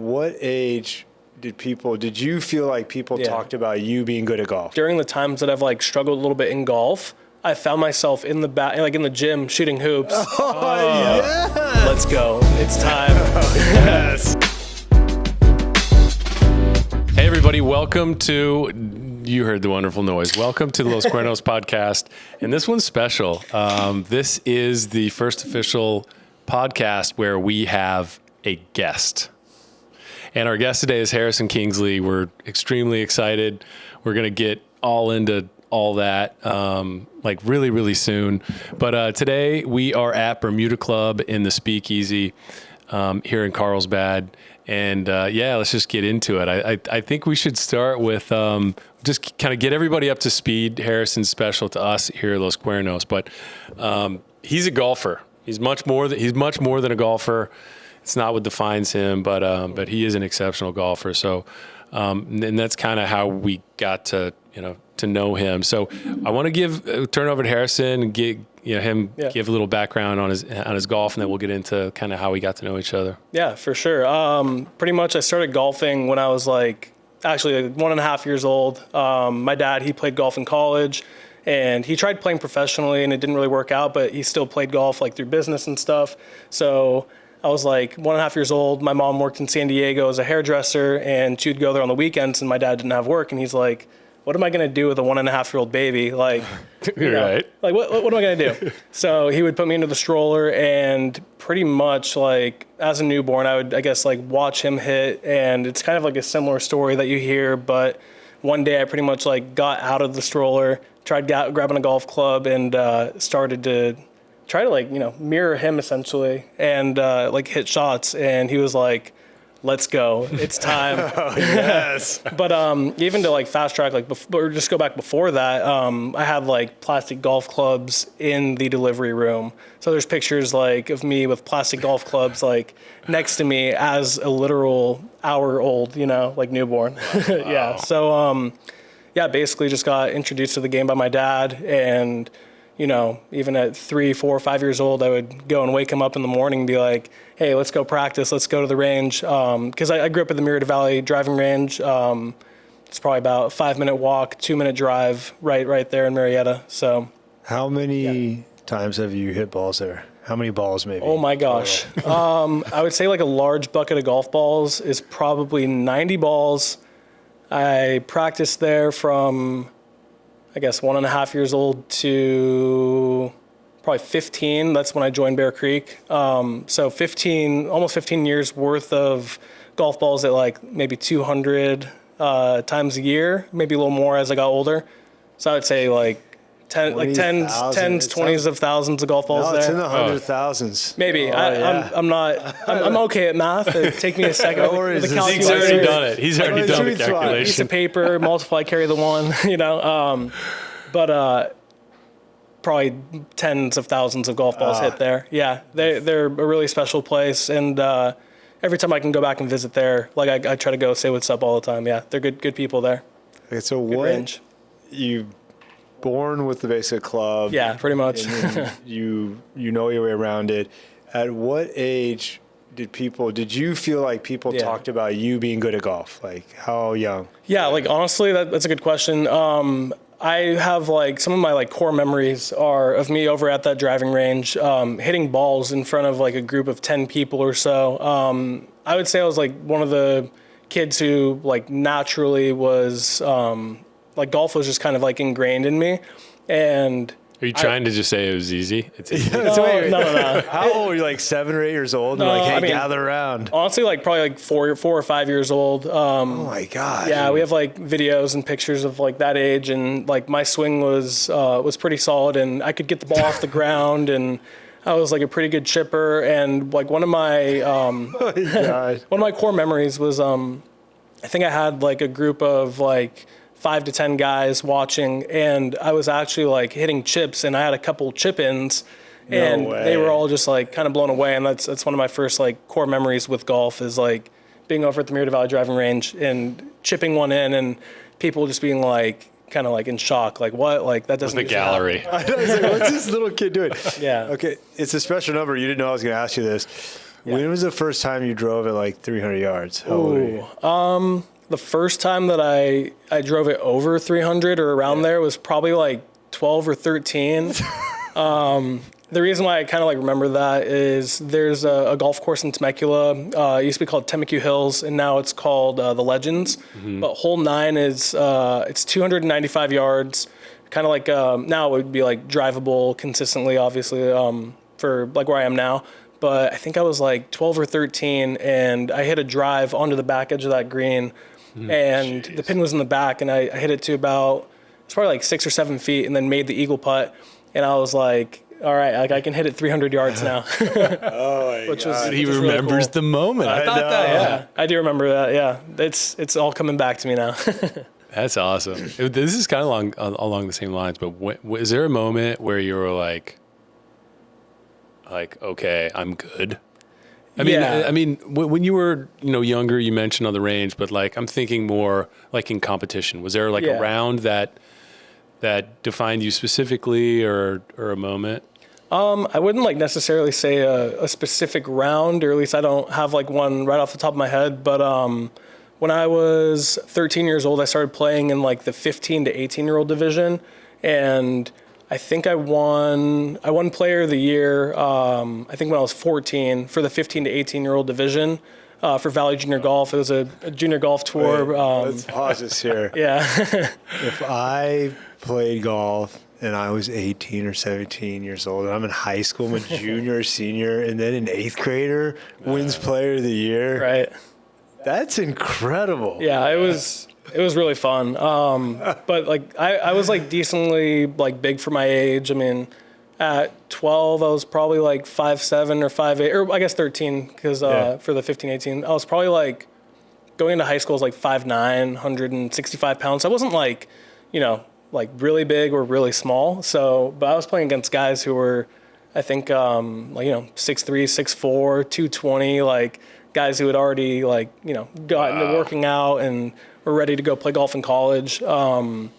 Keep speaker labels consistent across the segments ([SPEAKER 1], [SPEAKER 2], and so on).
[SPEAKER 1] What age did you feel like people talked about you being good at golf?
[SPEAKER 2] During the times that I've like struggled a little bit in golf, I found myself in the gym shooting hoops.
[SPEAKER 1] Yeah.
[SPEAKER 2] Let's go. It's time.
[SPEAKER 1] Yes.
[SPEAKER 3] Hey everybody, welcome to, you heard the wonderful noise. Welcome to the Los Cuernos podcast. And this one's special. This is the first official podcast where we have a guest. And our guest today is Harrison Kingsley. We're extremely excited. We're going to get all into all that really, really soon. But today we are at Bermuda Club in the Speakeasy here in Carlsbad. And let's just get into it. I think we should start with just kind of get everybody up to speed. Harrison's special to us here at Los Cuernos, but he's a golfer. He's much more than a golfer. It's not what defines him, but he is an exceptional golfer. So, and that's kind of how we got to know him. So, I want to turn over to Harrison and give a little background on his golf, and then we'll get into kind of how we got to know each other.
[SPEAKER 2] Yeah, for sure. Pretty much, I started golfing when I was actually 1.5 years old. My dad, he played golf in college, and he tried playing professionally, and it didn't really work out. But he still played golf through business and stuff. So I was 1.5 years old. My mom worked in San Diego as a hairdresser, and she would go there on the weekends, and my dad didn't have work. And he's like, what am I going to do with a 1.5-year-old baby?
[SPEAKER 3] Right.
[SPEAKER 2] What am I going to do? So he would put me into the stroller, and pretty much as a newborn, I would, watch him hit. And it's kind of a similar story that you hear. But one day I pretty much got out of the stroller, tried grabbing a golf club, and started to try to mirror him essentially, and hit shots. And he was like, let's go, it's time.
[SPEAKER 1] Oh, yes.
[SPEAKER 2] But even to fast track, or just go back before that, I had plastic golf clubs in the delivery room. So there's pictures of me with plastic golf clubs next to me as a literal hour-old, newborn.
[SPEAKER 1] Wow.
[SPEAKER 2] Yeah. So basically just got introduced to the game by my dad, and even at 3, 4, 5 years old, I would go and wake him up in the morning and be like, hey, let's go practice. Let's go to the range. Because I grew up at the Merida Valley driving range. It's probably about a 5-minute walk, 2-minute drive right there in Marietta. So
[SPEAKER 1] how many times have you hit balls there? How many balls maybe?
[SPEAKER 2] Oh my gosh. I would say a large bucket of golf balls is probably 90 balls. I practiced there from 1.5 years old to probably 15. That's when I joined Bear Creek. So almost 15 years worth of golf balls at maybe 200 times a year, maybe a little more as I got older. So I would say tens, 20s of thousands of golf balls there.
[SPEAKER 1] It's in the hundred thousands.
[SPEAKER 2] Maybe. I'm okay at math. It'd take me a second.
[SPEAKER 1] No worries.
[SPEAKER 2] The
[SPEAKER 3] He's already done it. He's already done the
[SPEAKER 2] piece
[SPEAKER 3] calculation.
[SPEAKER 2] of paper, multiply, carry the one, but probably tens of thousands of golf balls hit there. Yeah, they're a really special place, and every time I can go back and visit there, I try to go say what's up all the time. Yeah, they're good people there.
[SPEAKER 1] Okay, so
[SPEAKER 2] good range.
[SPEAKER 1] You born with the basic club?
[SPEAKER 2] Yeah, pretty much.
[SPEAKER 1] And you know your way around it. At what age did you feel like people talked about you being good at golf? How young?
[SPEAKER 2] Yeah, honestly, that's a good question. I have some of my core memories are of me over at that driving range, hitting balls in front of a group of 10 people or so. I would say I was one of the kids who naturally was golf was just kind of ingrained in me. And
[SPEAKER 3] Are you trying to just say it was easy? It's easy.
[SPEAKER 2] No.
[SPEAKER 1] How old are you? 7 or 8 years old?
[SPEAKER 2] No,
[SPEAKER 1] And gather around.
[SPEAKER 2] Honestly, probably 4 or 5 years old.
[SPEAKER 1] Oh my God.
[SPEAKER 2] Yeah, we have videos and pictures of that age, and my swing was pretty solid, and I could get the ball off the ground, and I was a pretty good chipper. And one of my one of my core memories was I think I had a group of 5 to 10 guys watching, and I was actually hitting chips, and I had a couple chip-ins, and they were all just kind of blown away. And that's one of my first core memories with golf is being over at the Merida Valley driving range and chipping one in, and people just being kind of in shock, what? That doesn't.
[SPEAKER 3] The gallery.
[SPEAKER 1] I was what's this little kid doing?
[SPEAKER 2] Yeah.
[SPEAKER 1] Okay, it's a special number. You didn't know I was going to ask you this.
[SPEAKER 2] Yeah.
[SPEAKER 1] When was the first time you drove at like 300 yards? How old were you?
[SPEAKER 2] The first time that I drove it over 300 or around there was probably like 12 or 13. The reason why I kind of like remember that is there's a golf course in Temecula. It used to be called Temecula Hills, and now it's called the Legends. But hole 9 is it's 295 yards. Kind of like now it would be like drivable consistently, obviously, for like where I am now. But I think I was like 12 or 13, and I hit a drive onto the back edge of that green, and the pin was in the back, and I hit it to about, it's probably like 6 or 7 feet, and then made the eagle putt, and I was like, all right, like I can hit it 300 yards now.
[SPEAKER 1] Oh my God.
[SPEAKER 3] He remembers
[SPEAKER 2] really cool.
[SPEAKER 3] the moment. I thought that,
[SPEAKER 2] Yeah, I do remember that. Yeah, it's all coming back to me now.
[SPEAKER 3] That's awesome. This is kind of along the same lines, but is there a moment where you were like, okay, I'm good? I mean, when you were, younger, you mentioned on the range, but like, I'm thinking more like in competition. Was there like a round that defined you specifically or a moment?
[SPEAKER 2] I wouldn't like necessarily say a specific round, or at least I don't have like one right off the top of my head. But when I was 13 years old, I started playing in like the 15 to 18-year-old division, and I think I won Player of the Year. I think when I was 14 for the 15 to 18-year-old division for Valley Junior Golf. It was a junior golf tour.
[SPEAKER 1] Let's pause this here.
[SPEAKER 2] Yeah.
[SPEAKER 1] If I played golf and I was 18 or 17 years old, and I'm in high school, I'm a junior or senior, and then an 8th grader wins Player of the Year.
[SPEAKER 2] Right.
[SPEAKER 1] That's incredible.
[SPEAKER 2] Yeah, it was really fun. But like I was like decently like big for my age. I mean, at 12 I was probably like 5'7" or 5'8", or I guess 13 because for the 15, 18 I was probably like going into high school I was like 5'9", 165 pounds. So I wasn't like, like really big or really small. So, but I was playing against guys who were, I think, like, 6'3", 6'4", 220, like guys who had already like, gotten to working out and were ready to go play golf in college. And,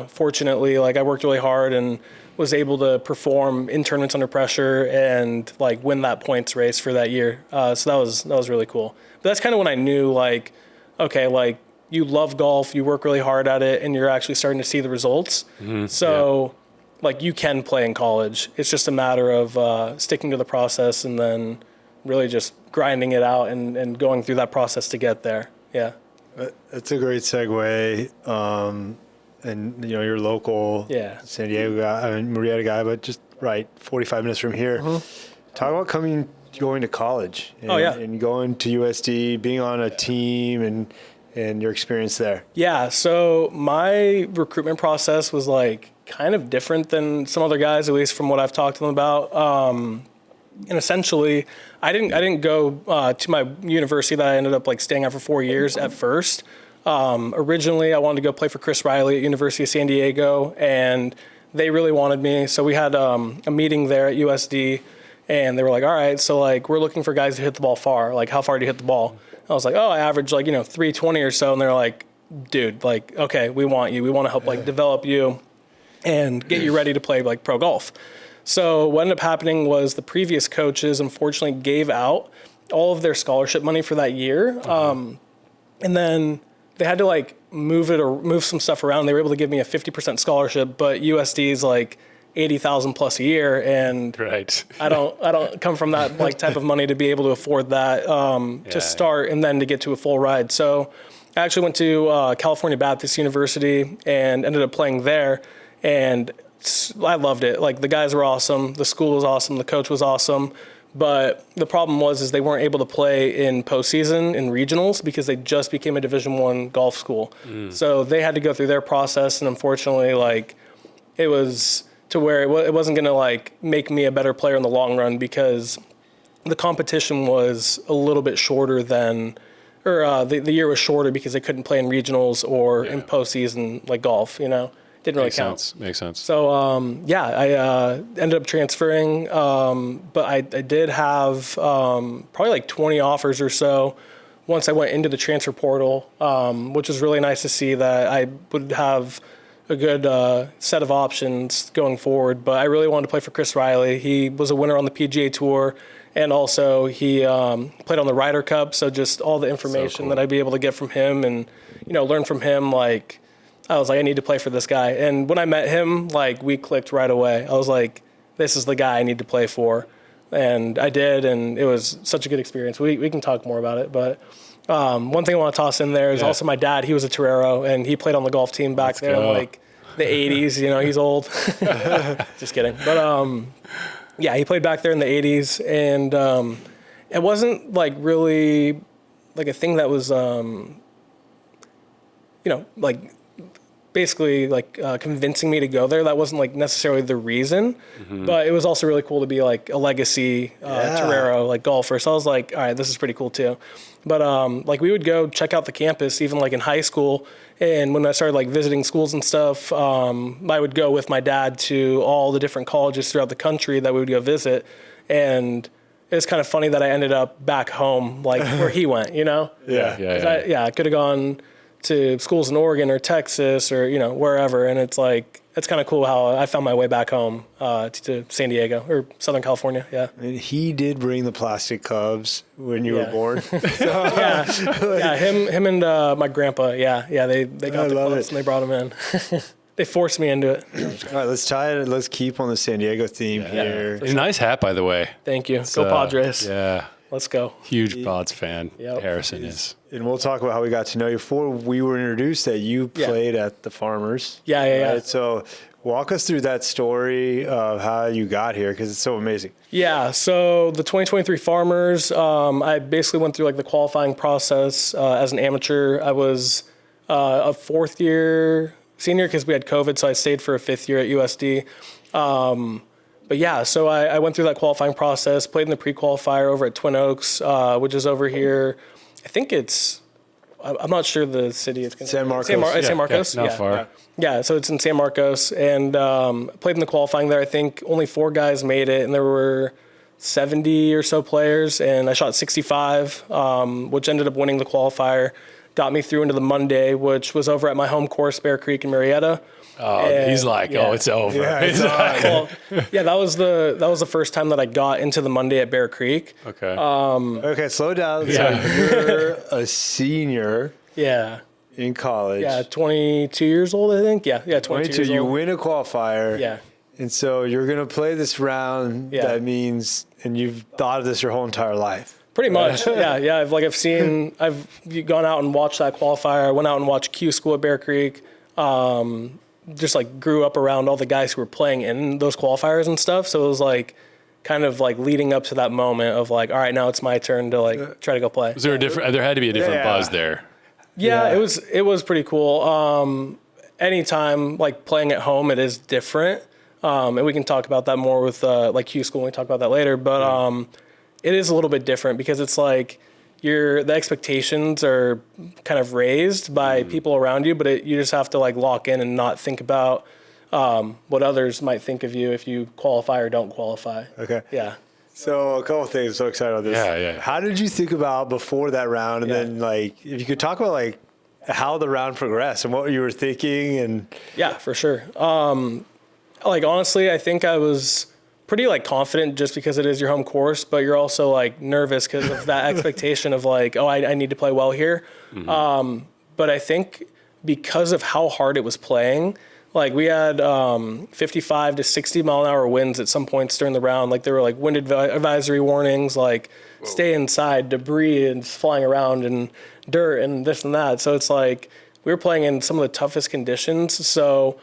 [SPEAKER 2] fortunately, like I worked really hard and was able to perform in tournaments under pressure and like win that points race for that year. So that was really cool. But that's kind of when I knew like, okay, like you love golf, you work really hard at it, and you're actually starting to see the results. So like you can play in college. It's just a matter of sticking to the process and then really just grinding it out and going through that process to get there. Yeah.
[SPEAKER 1] That's a great segue. And you're local, San Diego guy, Murrieta guy, but just 45 minutes from here. Talk about going to college and going to USD, being on a team and your experience there. Yeah,
[SPEAKER 2] so my recruitment process was like kind of different than some other guys, at least from what I've talked to them about. And essentially, I didn't go to my university that I ended up like staying at for 4 years at first. Originally, I wanted to go play for Chris Riley at University of San Diego, and they really wanted me. So we had a meeting there at USD, and they were like, all right, so like we're looking for guys who hit the ball far. Like, how far do you hit the ball? I was like, I average like, 320 or so. And they're like, dude, like, okay, we want you. We want to help like develop you and get you ready to play like pro golf. So what ended up happening was the previous coaches unfortunately gave out all of their scholarship money for that year. And then they had to like move some stuff around. They were able to give me a 50% scholarship, but USD is like 80,000 plus a year. And I don't come from that like type of money to be able to afford that to start and then to get to a full ride. So I actually went to California Baptist University and ended up playing there. And I loved it. Like the guys were awesome. The school was awesome. The coach was awesome. But the problem was they weren't able to play in postseason in regionals because they just became a Division I golf school. So they had to go through their process, and unfortunately, like it was to where it wasn't going to like make me a better player in the long run because the competition was a little bit shorter than, or the year was shorter because they couldn't play in regionals or in postseason like golf. Didn't really count.
[SPEAKER 3] Makes sense.
[SPEAKER 2] So, I ended up transferring, but I did have probably like 20 offers or so once I went into the transfer portal, which was really nice to see that I would have a good set of options going forward. But I really wanted to play for Chris Riley. He was a winner on the PGA Tour, And also he played on the Ryder Cup. So just all the information that I'd be able to get from him and, learn from him, like, I was like, I need to play for this guy. And when I met him, like, we clicked right away. I was like, this is the guy I need to play for. And I did, and it was such a good experience. We can talk more about it, but one thing I want to toss in there is also my dad. He was a torero, and he played on the golf team back there in like the 80s. He's old. Just kidding. But he played back there in the 80s, and it wasn't like really like a thing that was like basically like convincing me to go there. That wasn't like necessarily the reason, but it was also really cool to be like a legacy torero, like golfer. So I was like, all right, this is pretty cool too. But like we would go check out the campus even like in high school. And when I started like visiting schools and stuff, I would go with my dad to all the different colleges throughout the country that we would go visit. And it was kind of funny that I ended up back home, like where he went, I could have gone to schools in Oregon or Texas or, wherever. And it's like, it's kind of cool how I found my way back home to San Diego or Southern California. Yeah.
[SPEAKER 1] And he did bring the plastic Cubs when you were born.
[SPEAKER 2] Him and my grandpa. They got the clubs and they brought them in. They forced me into it.
[SPEAKER 1] All right, let's keep on the San Diego theme here.
[SPEAKER 3] It's a nice hat, by the way.
[SPEAKER 2] Thank you. Go Padres.
[SPEAKER 3] Yeah.
[SPEAKER 2] Let's go.
[SPEAKER 3] Huge Pods fan. Harrison is.
[SPEAKER 1] And we'll talk about how we got to know you. Before we were introduced that you played at the Farmers.
[SPEAKER 2] Yeah.
[SPEAKER 1] Right? So walk us through that story of how you got here, because it's so amazing.
[SPEAKER 2] Yeah, so the 2023 Farmers, I basically went through like the qualifying process as an amateur. I was a fourth year senior because we had COVID, so I stayed for a fifth year at USD. But yeah, so I went through that qualifying process, played in the pre-qualifier over at Twin Oaks, which is over here. I think I'm not sure the city it's
[SPEAKER 1] San Marcos.
[SPEAKER 2] San Marcos?
[SPEAKER 3] Not far.
[SPEAKER 2] Yeah, so it's in San Marcos, and played in the qualifying there. I think only 4 guys made it, and there were 70 or so players, and I shot 65, which ended up winning the qualifier. Got me through into the Monday, which was over at my home course, Bear Creek in Marietta.
[SPEAKER 3] Oh, and he's like, it's over.
[SPEAKER 2] Yeah, that was the first time that I got into the Monday at Bear Creek.
[SPEAKER 3] Okay.
[SPEAKER 1] Okay, slow down. Yeah. So you're a senior.
[SPEAKER 2] Yeah.
[SPEAKER 1] In college.
[SPEAKER 2] Yeah, 22 years old, I think. Yeah, 22 years old.
[SPEAKER 1] You win a qualifier.
[SPEAKER 2] Yeah.
[SPEAKER 1] And so you're going to play this round. Yeah. That means, and you've thought of this your whole entire life.
[SPEAKER 2] Pretty much. Yeah. I've gone out and watched that qualifier. I went out and watched Q School at Bear Creek. Just like grew up around all the guys who were playing in those qualifiers and stuff. So it was like kind of like leading up to that moment of like, all right, now it's my turn to like try to go play.
[SPEAKER 3] Was there there had to be a different buzz there.
[SPEAKER 2] Yeah, it was pretty cool. Anytime like playing at home, it is different. And we can talk about that more with like Q School. We talk about that later, but it is a little bit different because it's like the expectations are kind of raised by people around you, but you just have to like lock in and not think about what others might think of you if you qualify or don't qualify.
[SPEAKER 1] Okay.
[SPEAKER 2] Yeah.
[SPEAKER 1] So a couple of things. I'm so excited about this.
[SPEAKER 3] Yeah.
[SPEAKER 1] How did you think about before that round, and then like if you could talk about like how the round progressed and what you were thinking? And
[SPEAKER 2] yeah, for sure. Like honestly, I think I was pretty like confident just because it is your home course, but you're also like nervous because of that expectation of like, oh, I need to play well here. Mm-hmm. But I think because of how hard it was playing, like we had 55 to 60 mile an hour winds at some points during the round. Like there were like wind advisory warnings, like stay inside, debris and flying around and dirt and this and that. So it's like we were playing in some of the toughest conditions. So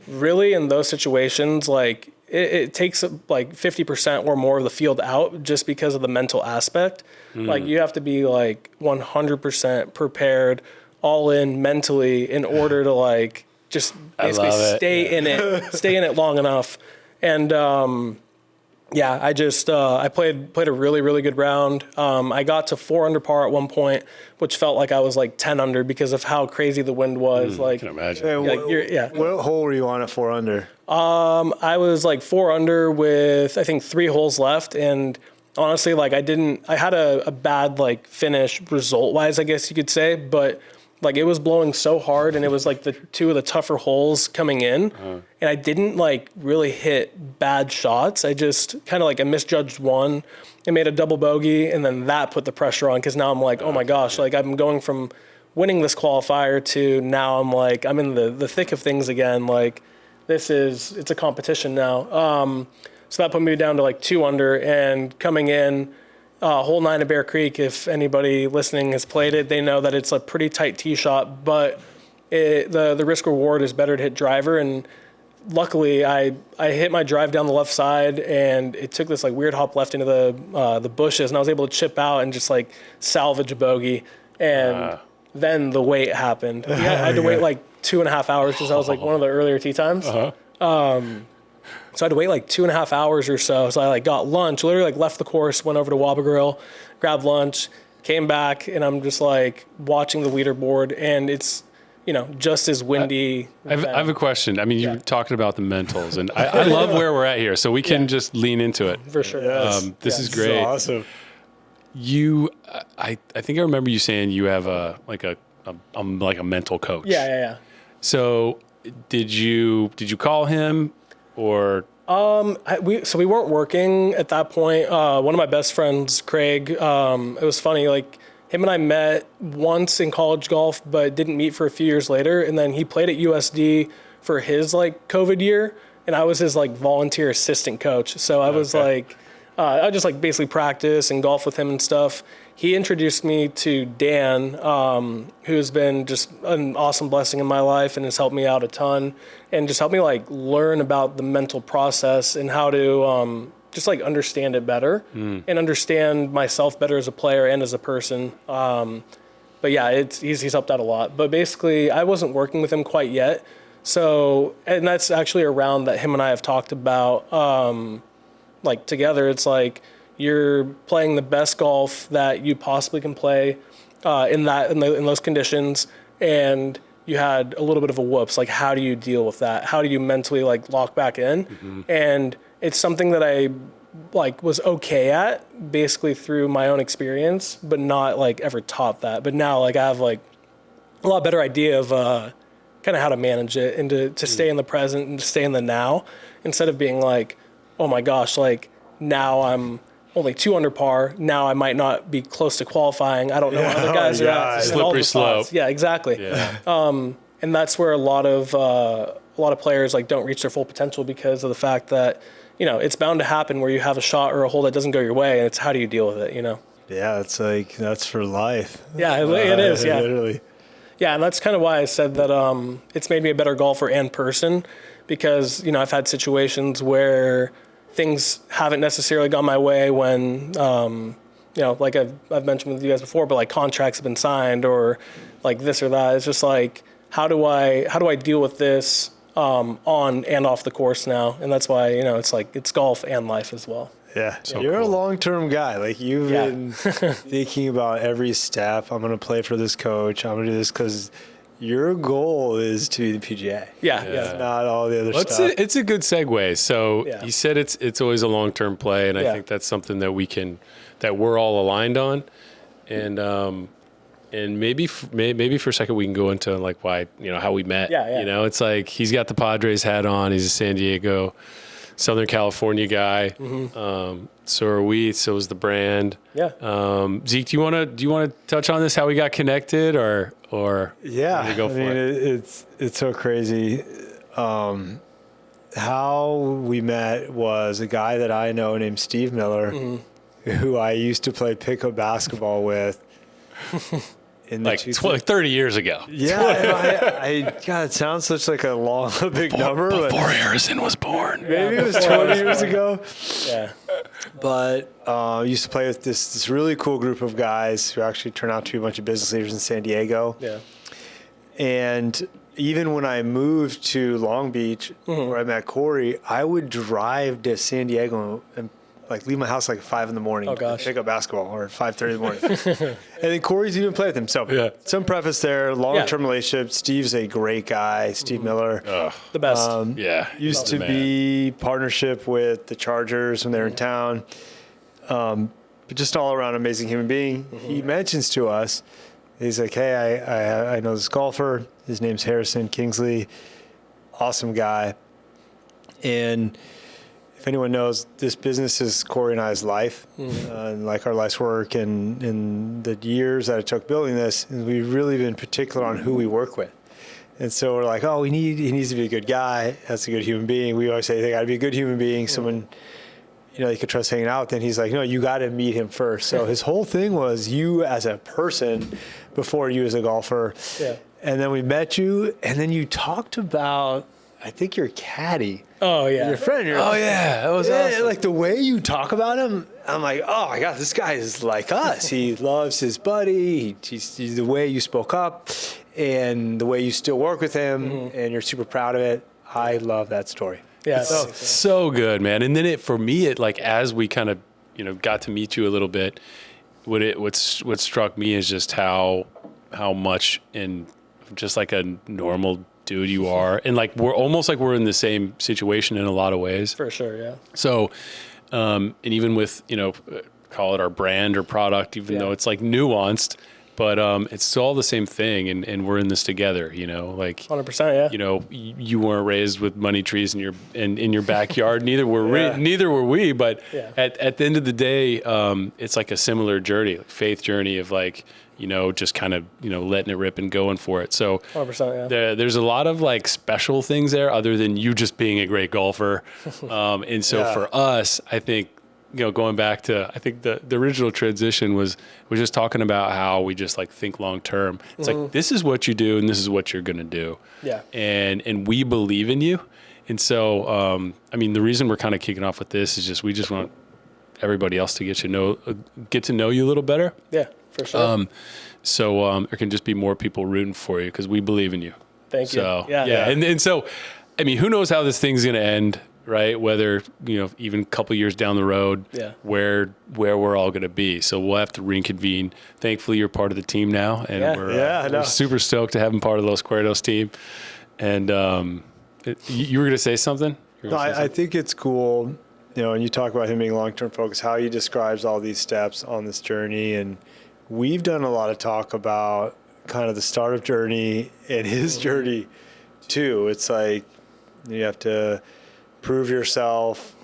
[SPEAKER 2] really in those situations, like it takes like 50% or more of the field out just because of the mental aspect. Like you have to be like 100% prepared, all in mentally in order to like just basically stay in it long enough. And I played a really, really good round. I got to 4 under par at one point, which felt like I was like 10 under because of how crazy the wind was. Like,
[SPEAKER 3] I can imagine.
[SPEAKER 1] What hole were you on at 4 under?
[SPEAKER 2] I was like 4 under with I think 3 holes left, and honestly, like I had a bad like finish result wise, I guess you could say, but Like, it was blowing so hard, and it was like the two of the tougher holes coming in, and I didn't like really hit bad shots. I just kind of like I misjudged one and made a double bogey, and then that put the pressure on, because now I'm like, oh my gosh, like I'm going from winning this qualifier to now I'm like I'm in the thick of things again. Like, it's a competition now. So that put me down to like 2 under, and coming in. Hole 9 at Bear Creek, if anybody listening has played it, they know that it's a pretty tight tee shot, but the risk reward is better to hit driver. And luckily, I hit my drive down the left side, and it took this like weird hop left into the bushes, and I was able to chip out and just like salvage a bogey. And then the wait happened. I had to wait like 2.5 hours because that was like one of the earlier tee times. So I had to wait like 2.5 hours or so. So I like got lunch, literally like left the course, went over to Wabba Grill, grabbed lunch, came back, and I'm just like watching the leaderboard, and it's, just as windy.
[SPEAKER 3] I have a question. I mean, you're talking about the mentals, and I love where we're at here, so we can just lean into it.
[SPEAKER 2] For sure.
[SPEAKER 3] This is great.
[SPEAKER 1] This is awesome.
[SPEAKER 3] I think I remember you saying you have a mental coach.
[SPEAKER 2] Yeah.
[SPEAKER 3] So did you call him? Or
[SPEAKER 2] we weren't working at that point. One of my best friends, Craig, it was funny, like him and I met once in college golf, but didn't meet for a few years later. And then he played at USD for his like COVID year, and I was his like volunteer assistant coach. So I was like, I just like basically practice and golf with him and stuff. He introduced me to Dan, who's been just an awesome blessing in my life and has helped me out a ton, and just helped me like learn about the mental process and how to just like understand it better and understand myself better as a player and as a person. But yeah, he's helped out a lot. But basically, I wasn't working with him quite yet. So, and that's actually around that him and I have talked about, like together. It's like, you're playing the best golf that you possibly can play in those conditions, and you had a little bit of a whoops. Like, how do you deal with that? How do you mentally like lock back in? And it's something that I like was okay at basically through my own experience, but not like ever taught that. But now like I have like a lot better idea of kind of how to manage it and to stay in the present and to stay in the now, instead of being like, oh my gosh, like now I'm only 2 under par. Now I might not be close to qualifying. I don't know what other guys are at.
[SPEAKER 3] Slippery slope.
[SPEAKER 2] Yeah, exactly. Yeah. And that's where a lot of players like don't reach their full potential because of the fact that, it's bound to happen where you have a shot or a hole that doesn't go your way, and it's how do you deal with it,
[SPEAKER 1] Yeah, it's like, that's for life.
[SPEAKER 2] Yeah, it is. Yeah.
[SPEAKER 1] Literally.
[SPEAKER 2] Yeah, and that's kind of why I said that it's made me a better golfer and person, because, I've had situations where things haven't necessarily gone my way when, like I've mentioned with you guys before, but like contracts have been signed or like this or that. It's just like, how do I deal with this on and off the course now? And that's why, it's golf and life as well.
[SPEAKER 1] Yeah. So you're a long-term guy. Like, you've been thinking about every step. I'm going to play for this coach. I'm going to do this because your goal is to be the PGA.
[SPEAKER 2] Yeah.
[SPEAKER 1] It's not all the other stuff.
[SPEAKER 3] It's a good segue. So you said it's always a long-term play, and I think that's something that we're all aligned on. And maybe for a second we can go into like why, how we met.
[SPEAKER 2] Yeah.
[SPEAKER 3] It's like he's got the Padres hat on. He's a San Diego, Southern California guy. So are we. So is the brand.
[SPEAKER 2] Yeah.
[SPEAKER 3] Zeke, do you want to touch on this? How we got connected, or
[SPEAKER 1] yeah?
[SPEAKER 3] Go for it.
[SPEAKER 1] It's so crazy. How we met was a guy that I know named Steve Miller, who I used to play pickup basketball with. In the
[SPEAKER 3] like 30 years ago.
[SPEAKER 1] Yeah, God, it sounds such like a big number.
[SPEAKER 3] Before Harrison was born.
[SPEAKER 1] Maybe it was 20 years ago.
[SPEAKER 2] Yeah.
[SPEAKER 1] But I used to play with this really cool group of guys who actually turned out to be a bunch of business leaders in San Diego.
[SPEAKER 2] Yeah.
[SPEAKER 1] And even when I moved to Long Beach, where I met Cory, I would drive to San Diego and like leave my house like 5 in the morning to pick up basketball, or 5:30 in the morning. And then Cory's even played with him. So some preface there, long-term relationship. Steve's a great guy, Steve Miller.
[SPEAKER 2] The best.
[SPEAKER 1] Used to be partnership with the Chargers when they were in town. But just all around amazing human being. He mentions to us He's like, hey, I know this golfer. His name's Harrison Kingsley. Awesome guy. And if anyone knows, this business is Cory and I's life, and like our life's work. And in the years that it took building this, we've really been particular on who we work with. And so we're like, he needs to be a good guy. That's a good human being. We always say they got to be a good human being, someone you could trust hanging out with. And he's like, no, you got to meet him first. So his whole thing was you as a person before you as a golfer. Yeah. And then we met you, and then you talked about, I think, your caddy.
[SPEAKER 2] Oh, yeah.
[SPEAKER 1] Your friend.
[SPEAKER 3] That was awesome.
[SPEAKER 1] Like the way you talk about him, I'm like, oh my God, this guy is like us. He loves his buddy. He's the way you spoke up and the way you still work with him, and you're super proud of it. I love that story.
[SPEAKER 2] Yeah.
[SPEAKER 3] So good, man. And then for me, as we kind of, got to meet you a little bit, what struck me is just how much in just like a normal dude you are. And like, we're almost like we're in the same situation in a lot of ways.
[SPEAKER 2] For sure. Yeah.
[SPEAKER 3] So, and even with, call it our brand or product, even though it's like nuanced, but it's all the same thing. And we're in this together, like
[SPEAKER 2] 100%. Yeah.
[SPEAKER 3] You weren't raised with money trees in your backyard. Neither were we. But at the end of the day, it's like a similar journey, faith journey of like, just kind of, letting it rip and going for it. So
[SPEAKER 2] 100%, yeah.
[SPEAKER 3] There's a lot of like special things there other than you just being a great golfer. And so for us, I think, going back to, I think the original transition was just talking about how we just like think long-term. It's like, this is what you do and this is what you're going to do.
[SPEAKER 2] Yeah.
[SPEAKER 3] And we believe in you. And so, the reason we're kind of kicking off with this is we just want everybody else to get to know you a little better.
[SPEAKER 2] Yeah. For sure.
[SPEAKER 3] So there can just be more people rooting for you because we believe in you.
[SPEAKER 2] Thank you.
[SPEAKER 3] So,
[SPEAKER 2] yeah.
[SPEAKER 3] And so, who knows how this thing's going to end, right? Whether, even a couple years down the road, where we're all going to be. So we'll have to reconvene. Thankfully, you're part of the team now. And we're super stoked to have him part of the Los Cuernos team. And you were going to say something?
[SPEAKER 1] I think it's cool, and you talk about him being long-term focused, how he describes all these steps on this journey. And we've done a lot of talk about kind of the startup journey and his journey too. It's like you have to prove yourself,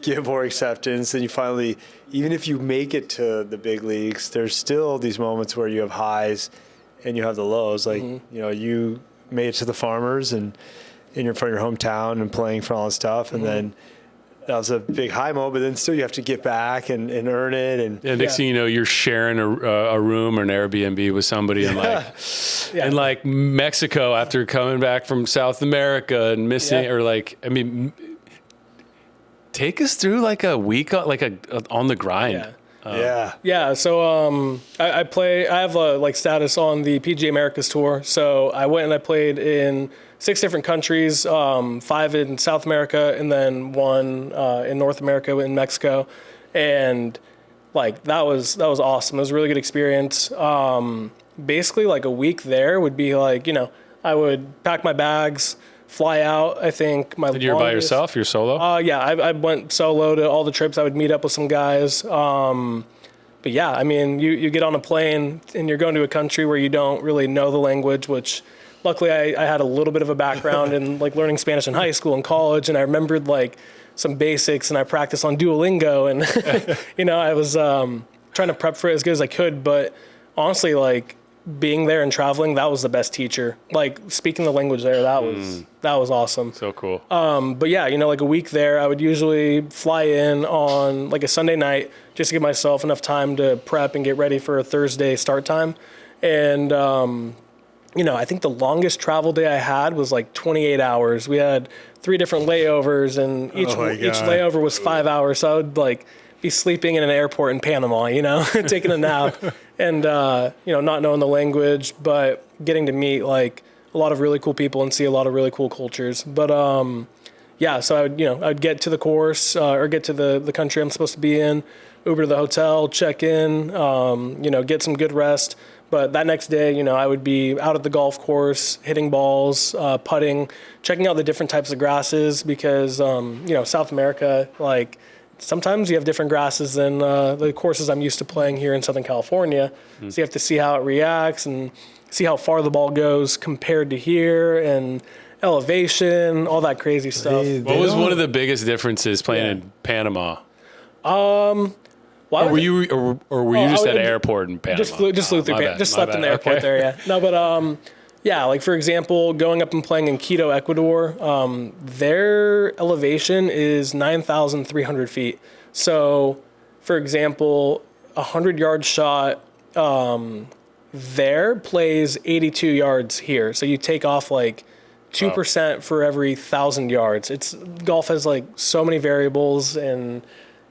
[SPEAKER 1] get more acceptance, and you finally, even if you make it to the big leagues, there's still these moments where you have highs and you have the lows. Like, you made it to the Farmers and in your hometown and playing for all that stuff, and then that was a big high moment, but then still you have to get back and earn it. And
[SPEAKER 3] next thing you know, you're sharing a room or an Airbnb with somebody in like Mexico after coming back from South America and missing, or like, take us through like a week, like on the grind.
[SPEAKER 2] So I have a status on the PGA Americas tour. So I went and I played in 6 different countries, 5 in South America, and then 1 in North America in Mexico. And like, that was awesome. It was a really good experience. Basically like a week there would be like, I would pack my bags, fly out. I think
[SPEAKER 3] you're by yourself? You're solo?
[SPEAKER 2] I went solo to all the trips. I would meet up with some guys. But yeah, you get on a plane and you're going to a country where you don't really know the language, which luckily I had a little bit of a background in like learning Spanish in high school and college. And I remembered like some basics, and I practiced on Duolingo, and, I was trying to prep for it as good as I could. But honestly, like, being there and traveling, that was the best teacher. Like, speaking the language there, that was awesome.
[SPEAKER 3] So cool.
[SPEAKER 2] But yeah, like a week there, I would usually fly in on like a Sunday night just to give myself enough time to prep and get ready for a Thursday start time. And, I think the longest travel day I had was like 28 hours. We had 3 different layovers, and each layover was 5 hours. So I would like be sleeping in an airport in Panama, taking a nap and, not knowing the language, but getting to meet like a lot of really cool people and see a lot of really cool cultures. But, so I would get to the course, or get to the country I'm supposed to be in, Uber to the hotel, check in, get some good rest. But that next day, I would be out at the golf course, hitting balls, putting, checking out the different types of grasses, because, South America, like, sometimes you have different grasses than the courses I'm used to playing here in Southern California. So you have to see how it reacts and see how far the ball goes compared to here and elevation, all that crazy stuff.
[SPEAKER 3] What was one of the biggest differences playing in Panama?
[SPEAKER 2] Or
[SPEAKER 3] were you just at an airport in Panama?
[SPEAKER 2] Just flew through. Just slept in the airport there. Yeah. No, but yeah, like for example, going up and playing in Quito, Ecuador, their elevation is 9,300 feet. So, for example, 100-yard shot there plays 82 yards here. So you take off like 2% for every 1,000 yards. Golf has like so many variables, and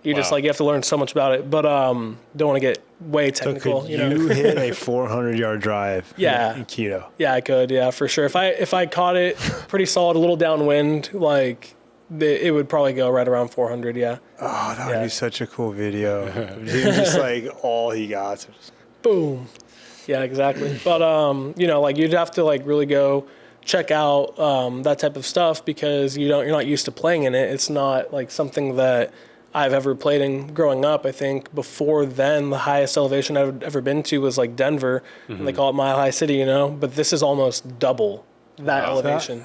[SPEAKER 2] you just like you have to learn so much about it. But don't want to get way technical.
[SPEAKER 1] So could you hit a 400-yard drive?
[SPEAKER 2] Yeah,
[SPEAKER 1] in Quito.
[SPEAKER 2] Yeah, I could. Yeah, for sure. If I caught it pretty solid, a little downwind, like it would probably go right around 400. Yeah.
[SPEAKER 1] Oh, that would be such a cool video. Just like all he got.
[SPEAKER 2] Boom. Yeah, exactly. But like you'd have to like really go check out that type of stuff because you're not used to playing in it. It's not like something that I've ever played in growing up. I think before then, the highest elevation I've ever been to was like Denver, and they call it Mile High City, but this is almost double that elevation.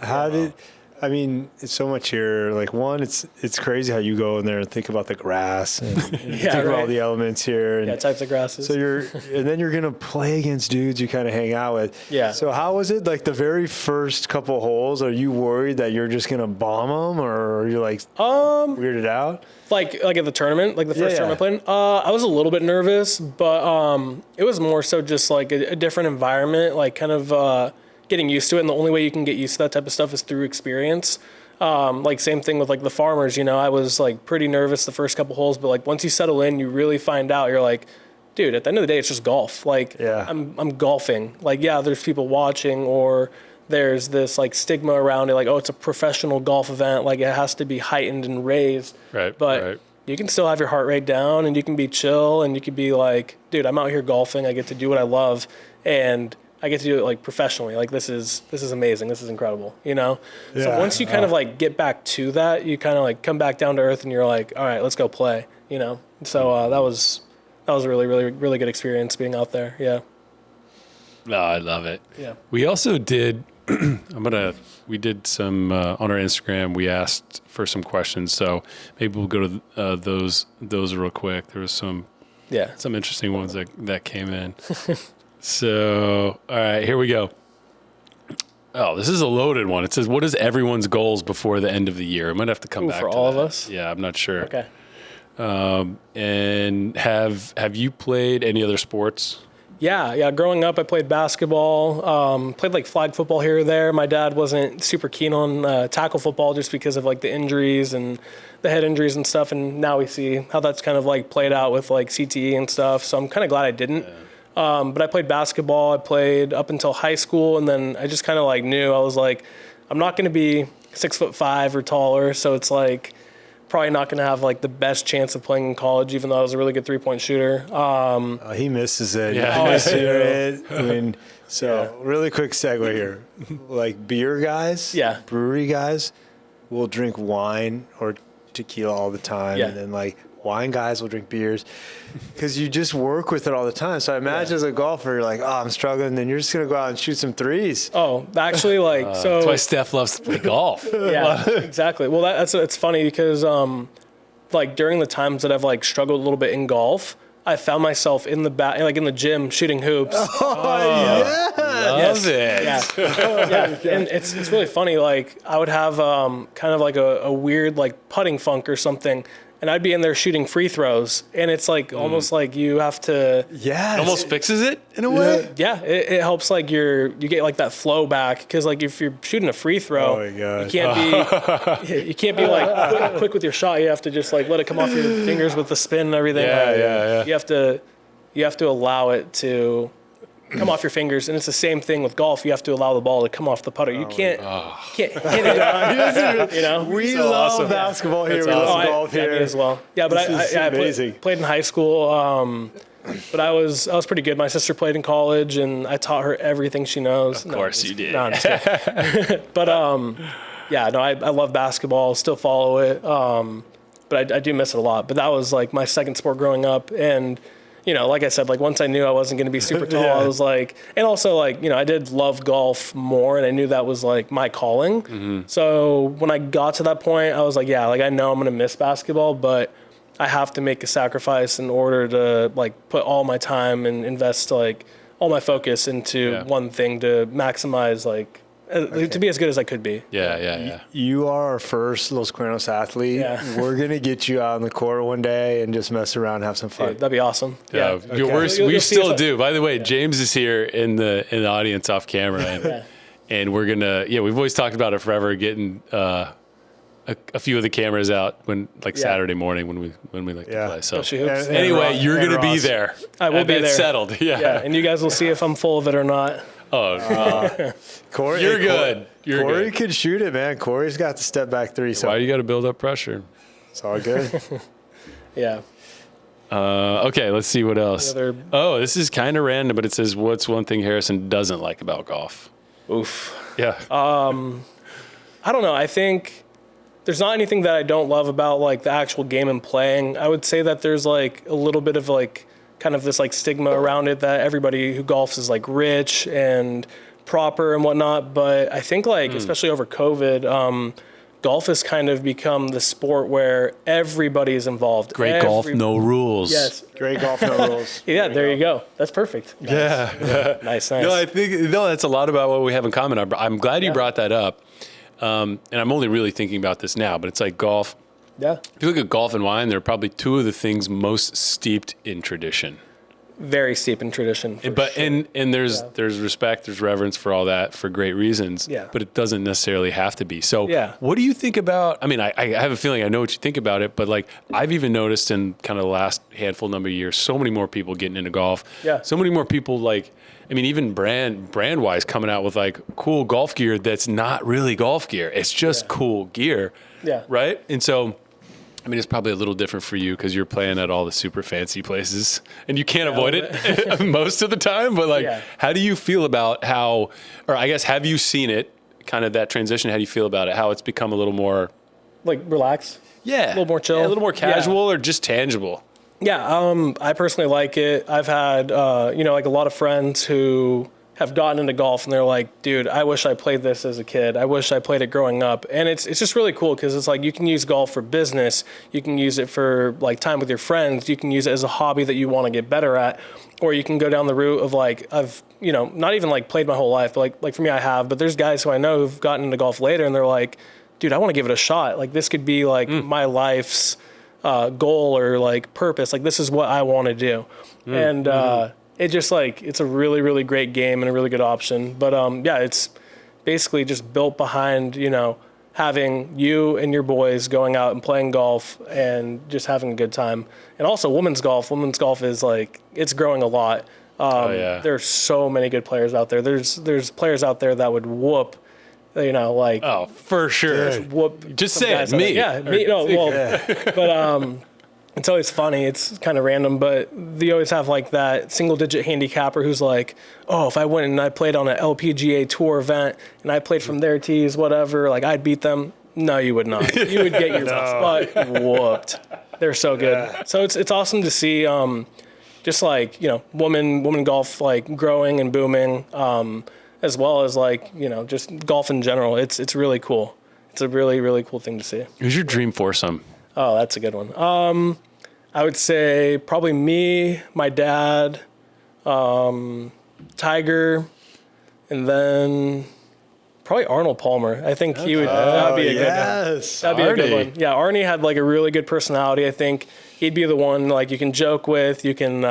[SPEAKER 1] I mean, it's so much here. Like one, it's crazy how you go in there and think about the grass and think about all the elements here. And
[SPEAKER 2] types of grasses.
[SPEAKER 1] So and then you're going to play against dudes you kind of hang out with.
[SPEAKER 2] Yeah.
[SPEAKER 1] So how was it like the very first couple holes? Are you worried that you're just going to bomb them, or are you like weirded out?
[SPEAKER 2] Like at the tournament, like the first tournament I played in? I was a little bit nervous, but it was more so just like a different environment, like kind of getting used to it. And the only way you can get used to that type of stuff is through experience. Like same thing with like the Farmers, I was like pretty nervous the first couple holes, but like once you settle in, you really find out, you're like, dude, at the end of the day, it's just golf. Like I'm golfing. Like, yeah, there's people watching, or there's this like stigma around it. Like, oh, it's a professional golf event. Like it has to be heightened and raised.
[SPEAKER 3] Right.
[SPEAKER 2] But you can still have your heart rate down, and you can be chill, and you can be like, dude, I'm out here golfing. I get to do what I love, and I get to do it like professionally. Like this is amazing. This is incredible. So once you kind of like get back to that, you kind of like come back down to earth, and you're like, all right, let's go play. So that was a really, really, really good experience being out there. Yeah.
[SPEAKER 3] No, I love it.
[SPEAKER 2] Yeah.
[SPEAKER 3] We also did. We did some on our Instagram. We asked for some questions, so maybe we'll go to those real quick. There was some interesting ones that came in. So, all right, here we go. Oh, this is a loaded one. It says, what is everyone's goals before the end of the year? I might have to come back
[SPEAKER 2] for
[SPEAKER 3] to
[SPEAKER 2] all
[SPEAKER 3] that.
[SPEAKER 2] of us?
[SPEAKER 3] Yeah, I'm not sure.
[SPEAKER 2] Okay.
[SPEAKER 3] And have you played any other sports?
[SPEAKER 2] Yeah. Growing up, I played basketball, played like flag football here or there. My dad wasn't super keen on tackle football just because of like the injuries and the head injuries and stuff. And now we see how that's kind of like played out with like CTE and stuff. So I'm kind of glad I didn't. But I played basketball. I played up until high school, and then I just kind of like knew I was like, I'm not going to be 6'5" or taller, so it's like probably not going to have like the best chance of playing in college, even though I was a really good 3-point shooter.
[SPEAKER 1] He misses it.
[SPEAKER 3] Yeah,
[SPEAKER 1] I mean, really quick segue here. Like beer guys, brewery guys will drink wine or tequila all the time, and then like wine guys will drink beers because you just work with it all the time. So I imagine as a golfer, you're like, oh, I'm struggling. Then you're just going to go out and shoot some threes.
[SPEAKER 2] Oh, actually, like, so.
[SPEAKER 3] That's why Steph loves to play golf.
[SPEAKER 2] Yeah, exactly. Well, it's funny because, like, during the times that I've, like, struggled a little bit in golf, I found myself in the gym shooting hoops.
[SPEAKER 3] Love it.
[SPEAKER 2] Yeah. And it's really funny. Like, I would have kind of like a weird, like, putting funk or something. And I'd be in there shooting free throws, and it's like almost like you have to.
[SPEAKER 3] Yeah, it almost fixes it in a way.
[SPEAKER 2] Yeah, it helps like you get like that flow back, because like if you're shooting a free throw, you can't be like quick with your shot. You have to just like let it come off your fingers with the spin and everything.
[SPEAKER 3] Yeah.
[SPEAKER 2] You have to allow it to come off your fingers, and it's the same thing with golf. You have to allow the ball to come off the putter. You can't hit it.
[SPEAKER 1] We love basketball here. We love golf here.
[SPEAKER 2] Me as well. Yeah, but I played in high school. But I was pretty good. My sister played in college, and I taught her everything she knows.
[SPEAKER 3] Of course you did.
[SPEAKER 2] No, I'm just kidding. But I love basketball. Still follow it. but I do miss it a lot. But that was like my second sport growing up. And, you know, like I said, like once I knew I wasn't going to be super tall, I was like, and also like, you know, I did love golf more and I knew that was like my calling. So when I got to that point, I was like, yeah, like I know I'm going to miss basketball, but I have to make a sacrifice in order to like put all my time and invest like all my focus into one thing to maximize like to be as good as I could be.
[SPEAKER 3] Yeah.
[SPEAKER 1] You are our first Los Cuernos athlete.
[SPEAKER 2] Yeah.
[SPEAKER 1] We're going to get you out on the court one day and just mess around and have some fun.
[SPEAKER 2] Dude, that'd be awesome.
[SPEAKER 3] Yeah.
[SPEAKER 2] Okay.
[SPEAKER 3] We still do. By the way, James is here in the audience off camera. And we're going to, we've always talked about it forever, getting a few of the cameras out when Saturday morning when we like to play. So anyway, you're going to be there.
[SPEAKER 2] I will be there.
[SPEAKER 3] Settled. Yeah.
[SPEAKER 2] And you guys will see if I'm full of it or not.
[SPEAKER 3] Oh,
[SPEAKER 1] Corey,
[SPEAKER 3] you're good.
[SPEAKER 1] Corey could shoot it, man. Corey's got the step back three. So
[SPEAKER 3] why you got to build up pressure?
[SPEAKER 1] It's all good.
[SPEAKER 2] Yeah.
[SPEAKER 3] Okay, let's see what else. This is kind of random, but it says, what's one thing Harrison doesn't like about golf?
[SPEAKER 2] Oof.
[SPEAKER 3] Yeah.
[SPEAKER 2] I don't know. I think there's not anything that I don't love about like the actual game and playing. I would say that there's like a little bit of like kind of this like stigma around it that everybody who golfs is like rich and proper and whatnot. But I think like, especially over COVID, golf has kind of become the sport where everybody is involved.
[SPEAKER 3] Great golf, no rules.
[SPEAKER 2] Yes.
[SPEAKER 1] Great golf, no rules.
[SPEAKER 2] Yeah, there you go. That's perfect. Nice.
[SPEAKER 3] Yeah.
[SPEAKER 2] Nice.
[SPEAKER 3] No, I think that's a lot about what we have in common. I'm glad you brought that up. And I'm only really thinking about this now, but it's like golf.
[SPEAKER 2] Yeah.
[SPEAKER 3] If you look at golf and wine, they're probably two of the things most steeped in tradition.
[SPEAKER 2] Very steep in tradition.
[SPEAKER 3] But sure. and there's respect, there's reverence for all that for great reasons.
[SPEAKER 2] Yeah.
[SPEAKER 3] But it doesn't necessarily have to be. So what do you think about, I mean, I have a feeling I know what you think about it, but like I've even noticed in kind of the last handful number of years, so many more people getting into golf.
[SPEAKER 2] Yeah.
[SPEAKER 3] So many more people like, I mean, even brand wise coming out with like cool golf gear that's not really golf gear. It's just cool gear.
[SPEAKER 2] Yeah.
[SPEAKER 3] Right? And so, I mean, it's probably a little different for you because you're playing at all the super fancy places and you can't avoid it most of the time. But like, how do you feel about how, or I guess, have you seen it, kind of that transition? How do you feel about it? How it's become a little more
[SPEAKER 2] like relaxed?
[SPEAKER 3] Yeah.
[SPEAKER 2] A little more chill.
[SPEAKER 3] Yeah, a little more casual or just tangible?
[SPEAKER 2] Yeah. I personally like it. I've had, like a lot of friends who have gotten into golf and they're like, dude, I wish I played this as a kid. I wish I played it growing up. And it's just really cool because it's like you can use golf for business. You can use it for like time with your friends. You can use it as a hobby that you want to get better at. Or you can go down the route of like, I've, not even like played my whole life, but like for me, I have. But there's guys who I know who've gotten into golf later and they're like, dude, I want to give it a shot. Like this could be like my life's goal or like purpose. Like this is what I want to do. And it just like, it's a really, really great game and a really good option. But it's basically just built behind, having you and your boys going out and playing golf and just having a good time. And also women's golf is like, it's growing a lot. There's so many good players out there. There's players out there that would whoop, like.
[SPEAKER 3] Oh, for sure.
[SPEAKER 2] Whoop.
[SPEAKER 3] Just say it, me.
[SPEAKER 2] Yeah, me. No, well, but it's always funny. It's kind of random, but they always have like that single-digit handicapper who's like, oh, if I went and I played on an LPGA Tour event and I played from their tees, whatever, like I'd beat them. No, you would not. You would get your butt whooped. They're so good. Yeah. So it's awesome to see, just like women golf like growing and booming, as well as like just golf in general. It's really cool. It's a really, really cool thing to see.
[SPEAKER 3] Who's your dream foursome?
[SPEAKER 2] Oh, that's a good one. I would say probably me, my dad, Tiger, and then probably Arnold Palmer. I think he would. That'd be a good one. That'd be a good one. Yeah, Arnie had like a really good personality. I think he'd be the one like you can joke with. You can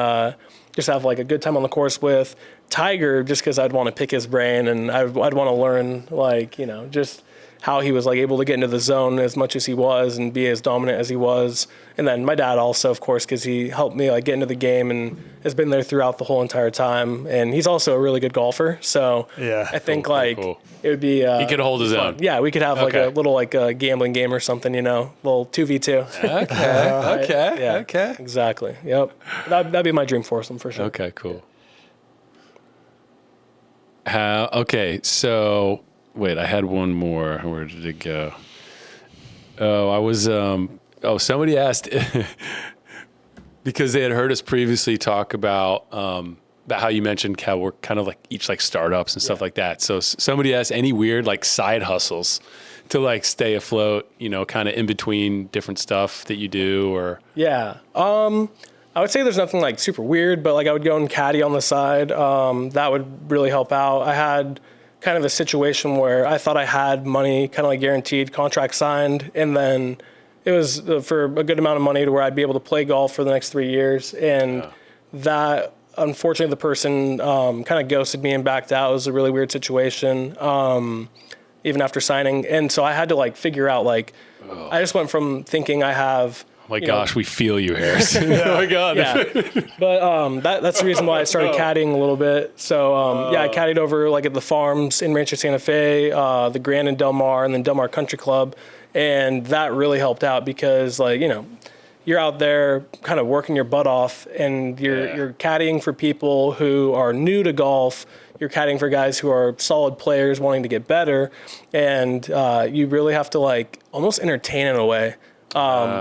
[SPEAKER 2] just have like a good time on the course with. Tiger, just because I'd want to pick his brain and I'd want to learn like just how he was like able to get into the zone as much as he was and be as dominant as he was. And then my dad also, of course, because he helped me like get into the game and has been there throughout the whole entire time. And he's also a really good golfer. So I think it would be
[SPEAKER 3] he could hold his own.
[SPEAKER 2] Yeah, we could have like a little like a gambling game or something, little 2v2.
[SPEAKER 3] Okay.
[SPEAKER 2] Okay. Exactly. Yep. That'd be my dream foursome for sure.
[SPEAKER 3] Okay, cool. So wait, I had one more. Where did it go? Oh, I was somebody asked because they had heard us previously talk about how you mentioned how we're kind of like each like startups and stuff like that. So somebody asked any weird like side hustles to like stay afloat, you know, kind of in between different stuff that you do or.
[SPEAKER 2] Yeah. I would say there's nothing like super weird, but like I would go and caddy on the side. That would really help out. I had kind of a situation where I thought I had money kind of like guaranteed, contract signed, and then it was for a good amount of money to where I'd be able to play golf for the next 3 years. And that, unfortunately, the person kind of ghosted me and backed out. It was a really weird situation, even after signing. And so I had to like figure out like, I just went from thinking I have,
[SPEAKER 3] oh my gosh, we feel you, Harrison. Oh my God.
[SPEAKER 2] Yeah. But that's the reason why I started caddying a little bit. So I caddied over like at the farms in Rancho Santa Fe, the Grand in Del Mar, and then Del Mar Country Club. And that really helped out because like, you know, you're out there kind of working your butt off and you're caddying for people who are new to golf. You're caddying for guys who are solid players wanting to get better. And you really have to like almost entertain in a way.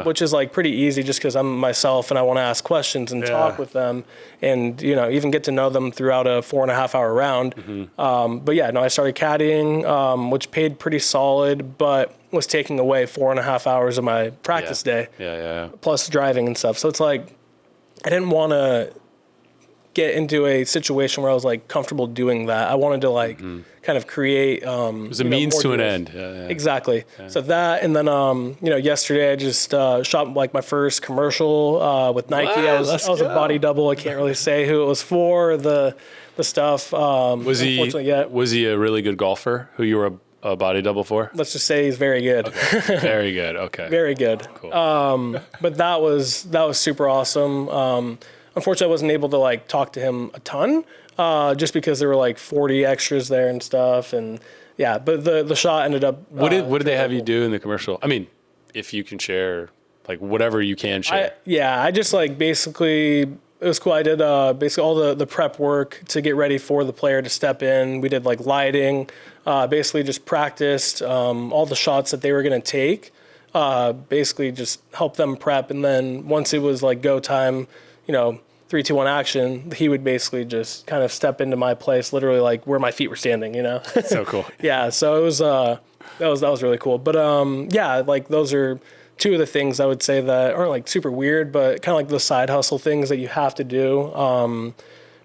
[SPEAKER 2] Which is like pretty easy just because I'm myself and I want to ask questions and talk with them and, you know, even get to know them throughout a 4.5 hour round. But yeah, no, I started caddying, which paid pretty solid, but was taking away 4.5 hours of my practice day. Plus driving and stuff. So it's like, I didn't want to get into a situation where I was like comfortable doing that. I wanted to like kind of create. It
[SPEAKER 3] was a means to an end.
[SPEAKER 2] Exactly. Yeah. So that, and then you know, yesterday I just shot like my first commercial with Nike. I was a body double. I can't really say who it was for. The stuff.
[SPEAKER 3] Was he a really good golfer? Who you were a body double for?
[SPEAKER 2] Let's just say he's very good.
[SPEAKER 3] Okay. Very good. Okay.
[SPEAKER 2] Very good.
[SPEAKER 3] Cool.
[SPEAKER 2] But that was super awesome. Unfortunately, I wasn't able to like talk to him a ton, just because there were like 40 extras there and stuff, and but the shot ended up.
[SPEAKER 3] What did they have you do in the commercial? I mean, if you can share, like whatever you can share.
[SPEAKER 2] I just like basically it was cool. I did basically all the prep work to get ready for the player to step in. We did like lighting, basically just practiced all the shots that they were gonna take. Basically just help them prep, and then once it was like go time. You know, 3, 2, 1 action, he would basically just kind of step into my place, literally like where my feet were standing, you know?
[SPEAKER 3] So cool.
[SPEAKER 2] So it was, that was really cool. But like those are two of the things I would say that aren't like super weird, but kind of like the side hustle things that you have to do.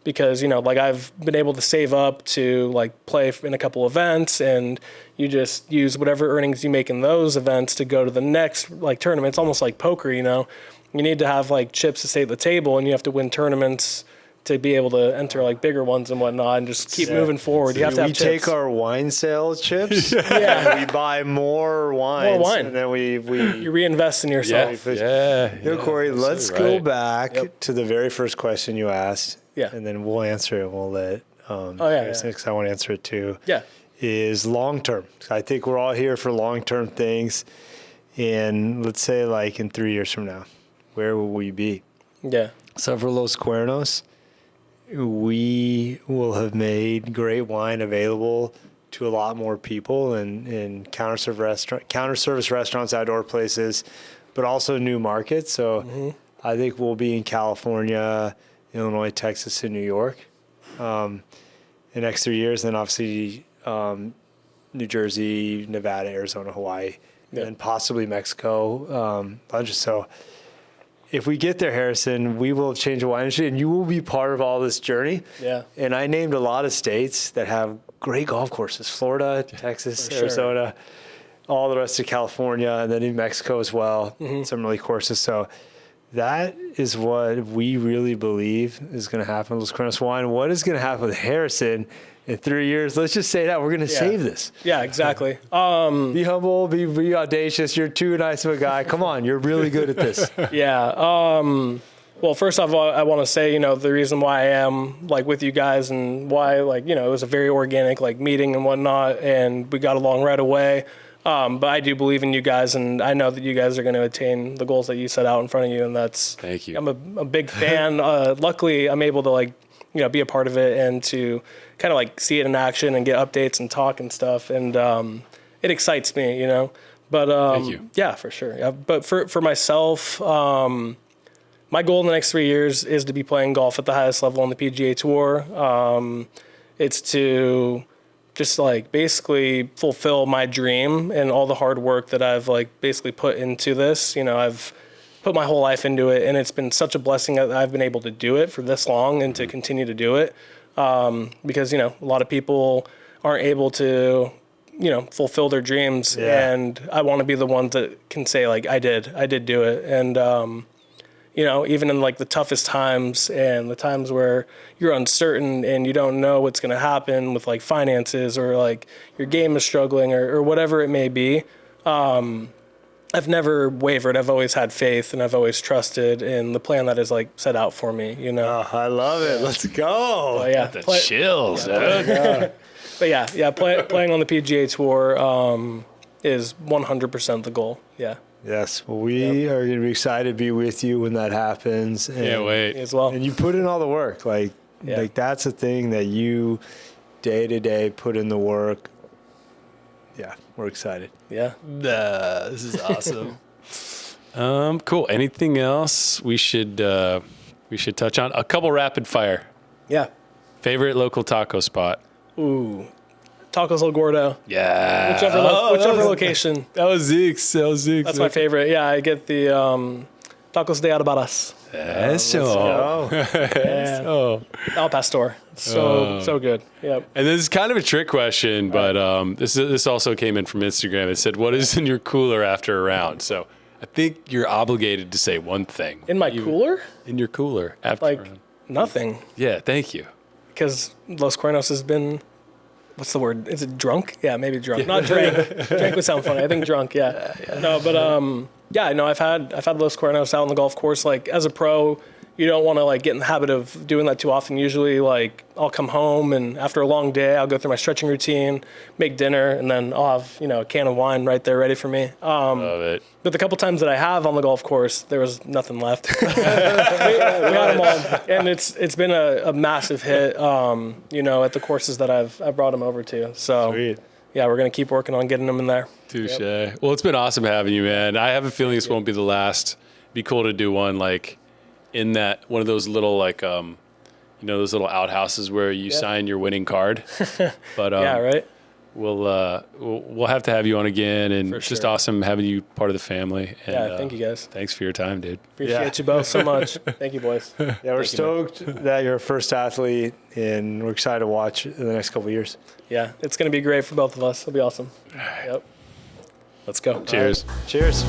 [SPEAKER 2] Because, you know, like I've been able to save up to like play in a couple events, and you just use whatever earnings you make in those events to go to the next like tournament. It's almost like poker, you know? You need to have like chips to stay at the table, and you have to win tournaments to be able to enter like bigger ones and whatnot, and just keep moving forward.
[SPEAKER 1] So
[SPEAKER 2] you have to have chips.
[SPEAKER 1] We take our wine sales chips, and we buy more wines, and then we
[SPEAKER 2] you reinvest in yourself.
[SPEAKER 1] You know, Cory, let's go back to the very first question you asked, and then we'll answer it. We'll let because I want to answer it too. Is long term. I think we're all here for long term things, and let's say like in 3 years from now. Where will we be? So for Los Cuernos, we will have made great wine available to a lot more people in counter service restaurants, outdoor places, but also new markets. So I think we'll be in California, Illinois, Texas, and New York in the next 3 years. Then obviously New Jersey, Nevada, Arizona, Hawaii, and possibly Mexico. If we get there, Harrison, we will have changed the wine industry, and you will be part of all this journey. And I named a lot of states that have great golf courses: Florida, Texas, Arizona, all the rest of California, and then in Mexico as well. Some really courses. So that is what we really believe is going to happen with Los Cuernos Wine. What is going to happen with Harrison in 3 years? Let's just say that we're going to save this.
[SPEAKER 2] Exactly.
[SPEAKER 1] Be humble, be audacious. You're too nice of a guy. Come on, you're really good at this.
[SPEAKER 2] Well, first off, I want to say, you know, the reason why I am like with you guys and why, like, you know, it was a very organic like meeting and whatnot, and we got along right away. But I do believe in you guys, and I know that you guys are going to attain the goals that you set out in front of you, and that's. Thank you. I'm a big fan. Luckily, I'm able to like, you know, be a part of it and to kind of like see it in action and get updates and talk and stuff, and it excites me, you know. But
[SPEAKER 3] Thank you.
[SPEAKER 2] Yeah, for sure. Yeah, but for myself, my goal in the next 3 years is to be playing golf at the highest level on the PGA Tour. It's to just like basically fulfill my dream and all the hard work that I've like basically put into this. You know, I've put my whole life into it, and it's been such a blessing that I've been able to do it for this long and to continue to do it. Because, you know, a lot of people aren't able to, you know, fulfill their dreams.
[SPEAKER 1] Yeah.
[SPEAKER 2] And I want to be the ones that can say like, I did do it. And, you know, even in like the toughest times and the times where you're uncertain and you don't know what's going to happen with like finances or like your game is struggling or whatever it may be. I've never wavered. I've always had faith, and I've always trusted in the plan that is like set out for me, you know?
[SPEAKER 1] Oh, I love it. Let's go.
[SPEAKER 2] But yeah,
[SPEAKER 3] The chills, dude.
[SPEAKER 2] But yeah, playing on the PGA Tour is 100% the goal. Yeah.
[SPEAKER 1] Yes. Well, we are going to be excited to be with you when that happens. And,
[SPEAKER 3] Can't wait.
[SPEAKER 2] Me as well.
[SPEAKER 1] And you put in all the work. Like that's the thing that you day to day put in the work. Yeah, we're excited.
[SPEAKER 2] Yeah.
[SPEAKER 3] This is awesome. Cool. Anything else we should touch on? A couple rapid fire.
[SPEAKER 2] Yeah.
[SPEAKER 3] Favorite local taco spot?
[SPEAKER 2] Ooh. Tacos El Gordo.
[SPEAKER 3] Yeah.
[SPEAKER 2] Whichever location.
[SPEAKER 3] That was Zeke's.
[SPEAKER 2] That's my favorite. Yeah, I get the tacos de Arabaras.
[SPEAKER 3] Eso.
[SPEAKER 2] Yeah.
[SPEAKER 3] Oh.
[SPEAKER 2] Al Pastor. So good. Yep.
[SPEAKER 3] And this is kind of a trick question, but this also came in from Instagram. It said, "What is in your cooler after a round?" So I think you're obligated to say one thing.
[SPEAKER 2] In my cooler?
[SPEAKER 3] In your cooler after a
[SPEAKER 2] Like
[SPEAKER 3] round.
[SPEAKER 2] nothing.
[SPEAKER 3] Yeah, thank you.
[SPEAKER 2] Because Los Cuernos has been, what's the word? Is it drunk? Yeah, maybe drunk. Not drank. Drank would sound funny. I think drunk. Yeah. No, but yeah, no, I've had Los Cuernos out on the golf course. Like as a pro, you don't want to like get in the habit of doing that too often. Usually, like I'll come home and after a long day, I'll go through my stretching routine, make dinner, and then I'll have a can of wine right there ready for me.
[SPEAKER 3] Love it.
[SPEAKER 2] But the couple times that I have on the golf course, there was nothing left. we had them all, and it's been a massive hit. At the courses that I brought them over to. So
[SPEAKER 1] Sweet.
[SPEAKER 2] yeah, we're gonna keep working on getting them in there.
[SPEAKER 3] Touche. Yep. Well, it's been awesome having you, man. I have a feeling this won't be the last. It'd be cool to do one like in that one of those little like those little outhouses where you sign your winning card. But
[SPEAKER 2] yeah, right.
[SPEAKER 3] We'll have to have you on again, and it's just awesome having you part of the family. And,
[SPEAKER 2] Yeah, thank you guys.
[SPEAKER 3] Thanks for your time, dude.
[SPEAKER 2] Appreciate you both so much. Thank you, boys.
[SPEAKER 1] Yeah, we're stoked that you're a first athlete, and we're excited to watch in the next couple of years.
[SPEAKER 2] Yeah, it's gonna be great for both of us. It'll be awesome. Yep. Let's go.
[SPEAKER 3] Cheers.
[SPEAKER 1] Cheers.